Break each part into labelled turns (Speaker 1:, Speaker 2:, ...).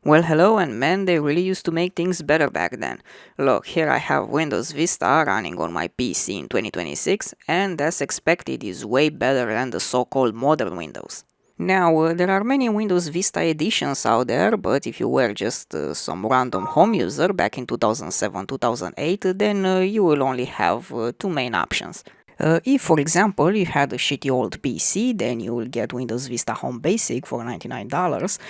Speaker 1: Well, hello, and man, they really used to make things better back then. Look, here I have Windows Vista running on my PC in 2026, and as expected is way better than the so-called modern Windows. Now, there are many Windows Vista editions out there, but if you were just some random home user back in 2007-2008, then you will only have two main options. If, for example, you had a shitty old PC, then you will get Windows Vista Home Basic for $99,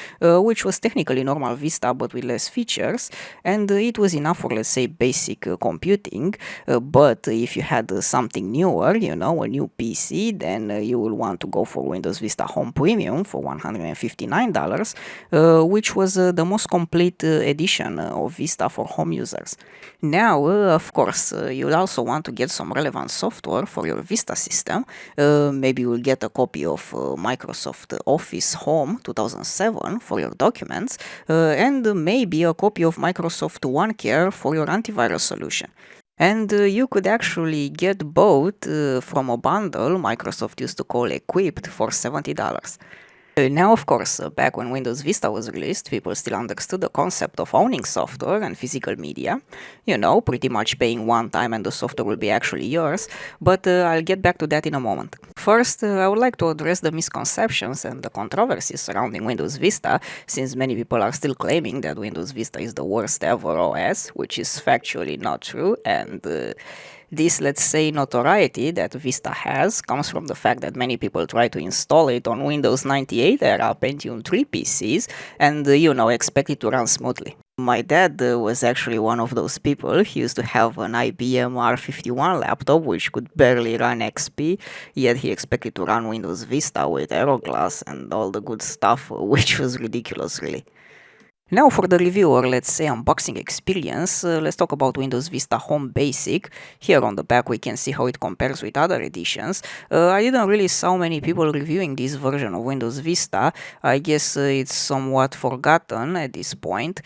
Speaker 1: which was technically normal Vista but with less features, and it was enough for, let's say, basic computing. But if you had something newer, a new PC, then you will want to go for Windows Vista Home Premium for $159, which was the most complete edition of Vista for home users. Now, of course, you'll also want to get some relevant software for your Vista system. Maybe you'll get a copy of Microsoft Office Home 2007 for your documents, and maybe a copy of Microsoft OneCare for your antivirus solution. And you could actually get both from a bundle Microsoft used to call Equipped for $70. Now, of course, back when Windows Vista was released, people still understood the concept of owning software and physical media. Pretty much paying one time and the software will be actually yours, but I'll get back to that in a moment. First, I would like to address the misconceptions and the controversies surrounding Windows Vista, since many people are still claiming that Windows Vista is the worst ever OS, which is factually not true, and this, let's say, notoriety that Vista has comes from the fact that many people try to install it on Windows 98 era Pentium 3 PCs and, expect it to run smoothly. My dad was actually one of those people. He used to have an IBM R51 laptop which could barely run XP, yet he expected to run Windows Vista with Aero Glass and all the good stuff, which was ridiculous, really. Now for the review, or let's say unboxing experience, let's talk about Windows Vista Home Basic. Here on the back we can see how it compares with other editions. I didn't really saw many people reviewing this version of Windows Vista. I guess it's somewhat forgotten at this point.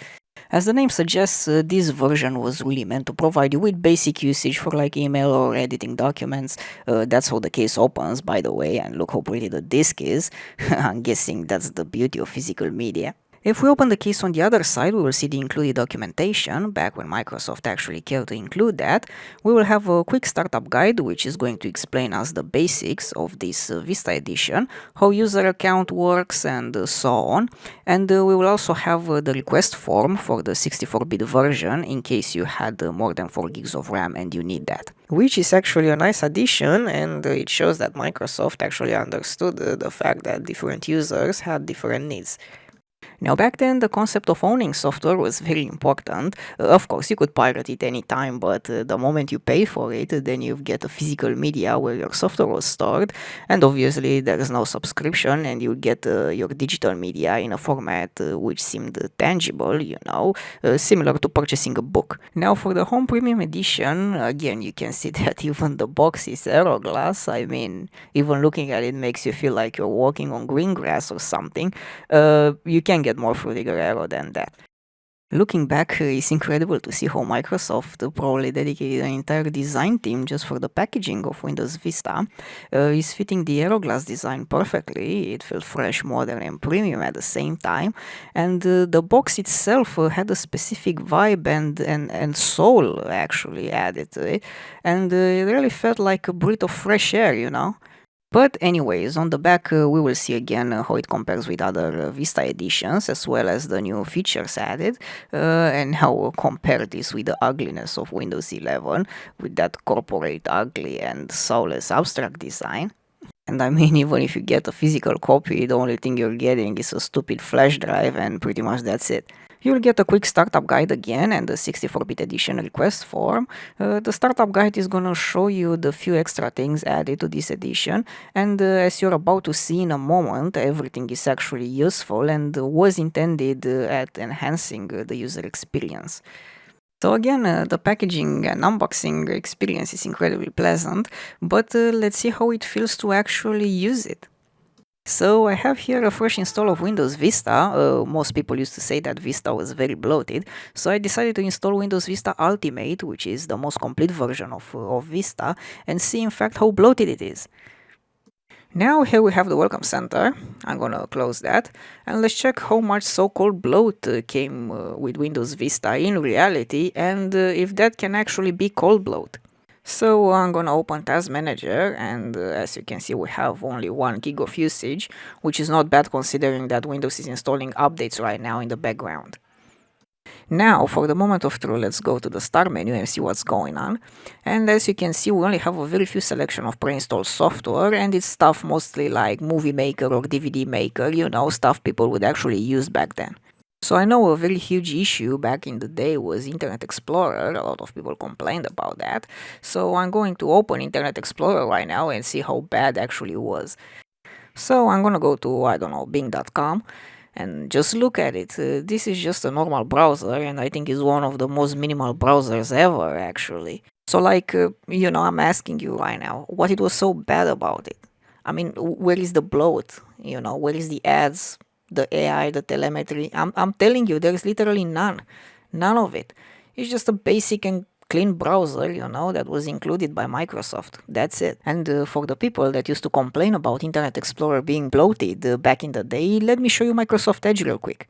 Speaker 1: As the name suggests, this version was really meant to provide you with basic usage for like email or editing documents. That's how the case opens, by the way, and look how pretty the disc is. I'm guessing that's the beauty of physical media. If we open the case on the other side, we will see the included documentation, back when Microsoft actually cared to include that. We will have a quick startup guide, which is going to explain us the basics of this Vista edition, how user account works and so on. And we will also have the request form for the 64-bit version in case you had more than 4 gigs of RAM and you need that. Which is actually a nice addition, and it shows that Microsoft actually understood the fact that different users had different needs. Now back then the concept of owning software was very important. Of course you could pirate it anytime, but the moment you pay for it, then you get a physical media where your software was stored, and obviously there is no subscription and you get your digital media in a format which seemed tangible, similar to purchasing a book. Now for the Home Premium Edition, again you can see that even the box is Aero Glass. I mean, even looking at it makes you feel like you're walking on green grass or something. You can get more Frutiger Aero than that. Looking back, it's incredible to see how Microsoft probably dedicated an entire design team just for the packaging of Windows Vista. It's fitting the Aero Glass design perfectly. It felt fresh, modern and premium at the same time, and the box itself had a specific vibe and soul actually added to it, and it really felt like a breath of fresh air. But anyways, on the back we will see again how it compares with other Vista editions, as well as the new features added, and how we'll compare this with the ugliness of Windows 11, with that corporate ugly and soulless abstract design. And I mean, even if you get a physical copy, the only thing you're getting is a stupid flash drive, and pretty much that's it. You'll get a quick startup guide again and the 64-bit edition request form. The startup guide is gonna show you the few extra things added to this edition, and as you're about to see in a moment, everything is actually useful and was intended at enhancing the user experience. So again, the packaging and unboxing experience is incredibly pleasant, but let's see how it feels to actually use it. So I have here a fresh install of Windows Vista. Most people used to say that Vista was very bloated, so I decided to install Windows Vista Ultimate, which is the most complete version of Vista, and see in fact how bloated it is. Now here we have the welcome center. I'm gonna close that and let's check how much so-called bloat came with Windows Vista in reality, and if that can actually be called bloat. So I'm gonna open Task Manager, and as you can see we have only 1 gig of usage, which is not bad considering that Windows is installing updates right now in the background. Now, for the moment of truth, let's go to the start menu and see what's going on. And as you can see, we only have a very few selection of pre-installed software, and it's stuff mostly like Movie Maker or DVD Maker, you know, stuff people would actually use back then. So I know a very huge issue back in the day was Internet Explorer. A lot of people complained about that. So I'm going to open Internet Explorer right now and see how bad actually was. So I'm gonna go to, I don't know, bing.com. And just look at it. This is just a normal browser, and I think it's one of the most minimal browsers ever, actually. So, like, you know, I'm asking you right now, what it was so bad about it? I mean, where is the bloat? You know, where is the ads, the AI, the telemetry? I'm telling you, there's literally none. None of it. It's just a basic and clean browser, you know, that was included by Microsoft. That's it. And for the people that used to complain about Internet Explorer being bloated back in the day, let me show you Microsoft Edge real quick.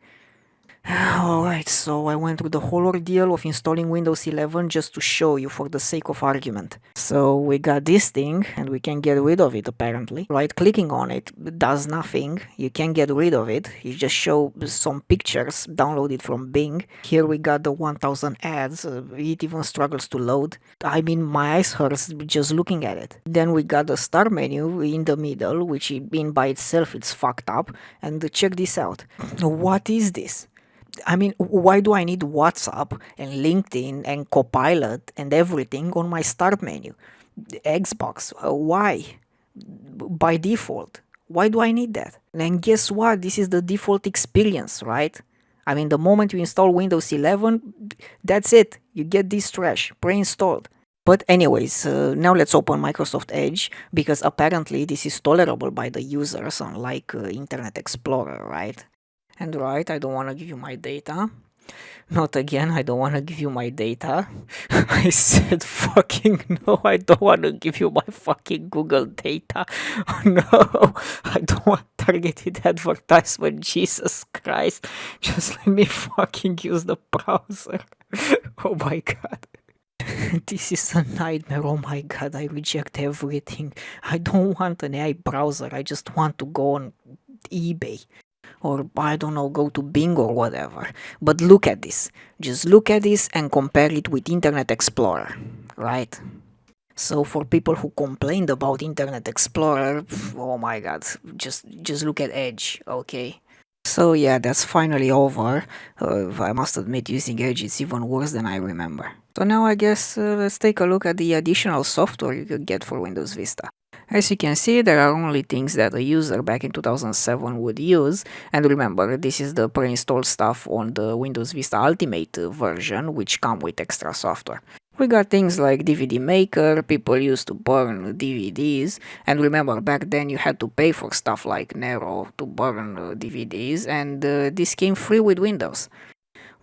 Speaker 1: Alright, so I went through the whole ordeal of installing Windows 11 just to show you for the sake of argument. So we got this thing, and we can get rid of it apparently. Right clicking on it does nothing, you can get rid of it, you just show some pictures downloaded from Bing. Here we got the 1000 ads, it even struggles to load. I mean, my eyes hurts just looking at it. Then we got the start menu in the middle, which in by itself it's fucked up, and check this out. What is this? I mean, why do I need WhatsApp and LinkedIn and Copilot and everything on my start menu? Xbox, why? By default, why do I need that? And guess what? This is the default experience, right? I mean, the moment you install Windows 11, that's it. You get this trash pre-installed. But anyways, now let's open Microsoft Edge, because apparently this is tolerable by the users, unlike Internet Explorer, right? And right, I don't want to give you my data. Not again, I don't want to give you my data. I said fucking no, I don't want to give you my fucking Google data. No, I don't want targeted advertisement, Jesus Christ. Just let me fucking use the browser. Oh my god. This is a nightmare, oh my god, I reject everything. I don't want an AI browser, I just want to go on eBay. Or, I don't know, go to Bing or whatever. But look at this. Just look at this and compare it with Internet Explorer, right? So for people who complained about Internet Explorer, oh my god, just look at Edge, okay? So yeah, that's finally over. I must admit, using Edge is even worse than I remember. So now I guess let's take a look at the additional software you could get for Windows Vista. As you can see, there are only things that a user back in 2007 would use, and remember, this is the pre-installed stuff on the Windows Vista Ultimate version, which come with extra software. We got things like DVD Maker, people used to burn DVDs, and remember, back then you had to pay for stuff like Nero to burn DVDs, and this came free with Windows.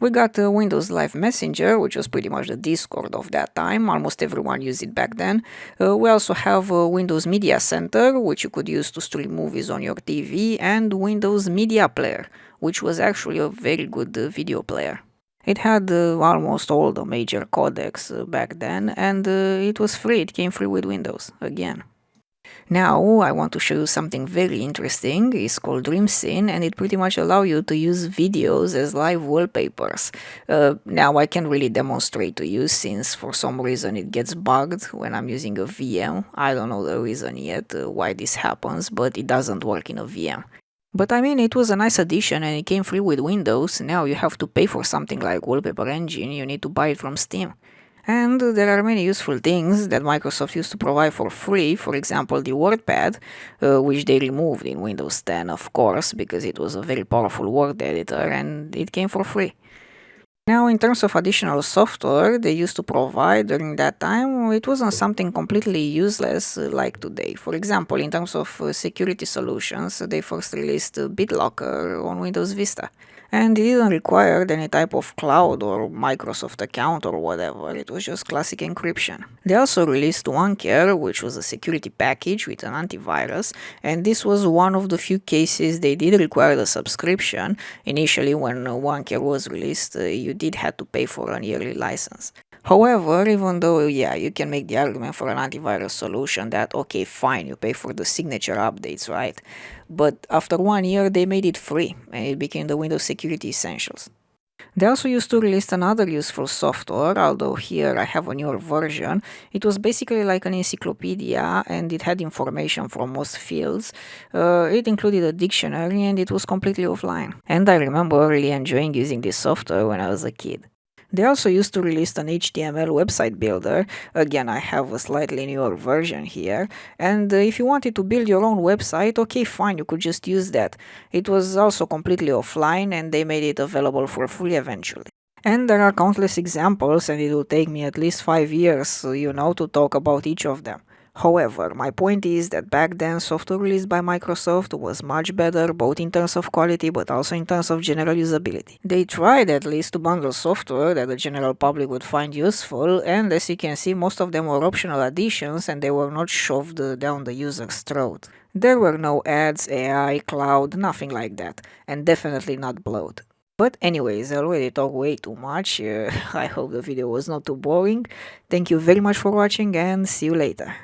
Speaker 1: We got Windows Live Messenger, which was pretty much the Discord of that time. Almost everyone used it back then. We also have Windows Media Center, which you could use to stream movies on your TV, and Windows Media Player, which was actually a very good video player. It had almost all the major codecs back then, and it was free. It came free with Windows, again. Now I want to show you something very interesting. It's called Dream Scene, and it pretty much allows you to use videos as live wallpapers. Now I can't really demonstrate to you, since for some reason it gets bugged when I'm using a VM. I don't know the reason yet why this happens, but it doesn't work in a VM. But I mean, it was a nice addition and it came free with Windows. Now you have to pay for something like Wallpaper Engine, you need to buy it from Steam. And there are many useful things that Microsoft used to provide for free, for example the WordPad, which they removed in Windows 10 of course, because it was a very powerful word editor and it came for free. Now in terms of additional software they used to provide during that time, it wasn't something completely useless like today. For example, in terms of security solutions, they first released BitLocker on Windows Vista. And it didn't require any type of cloud or Microsoft account or whatever, it was just classic encryption. They also released OneCare, which was a security package with an antivirus, and this was one of the few cases they did require the subscription. Initially, when OneCare was released, you did have to pay for an yearly license. However, even though, yeah, you can make the argument for an antivirus solution that, okay, fine, you pay for the signature updates, right? But after 1 year, they made it free, and it became the Windows Security Essentials. They also used to release another useful software, although here I have a newer version. It was basically like an encyclopedia, and it had information from most fields. It included a dictionary, and it was completely offline. And I remember really enjoying using this software when I was a kid. They also used to release an HTML website builder. Again, I have a slightly newer version here. And if you wanted to build your own website, okay, fine, you could just use that. It was also completely offline, and they made it available for free eventually. And there are countless examples, and it will take me at least 5 years, to talk about each of them. However, my point is that back then software released by Microsoft was much better both in terms of quality but also in terms of general usability. They tried at least to bundle software that the general public would find useful, and as you can see, most of them were optional additions and they were not shoved down the user's throat. There were no ads, AI, cloud, nothing like that, and definitely not bloat. But anyways, I already talked way too much. I hope the video was not too boring. Thank you very much for watching and see you later.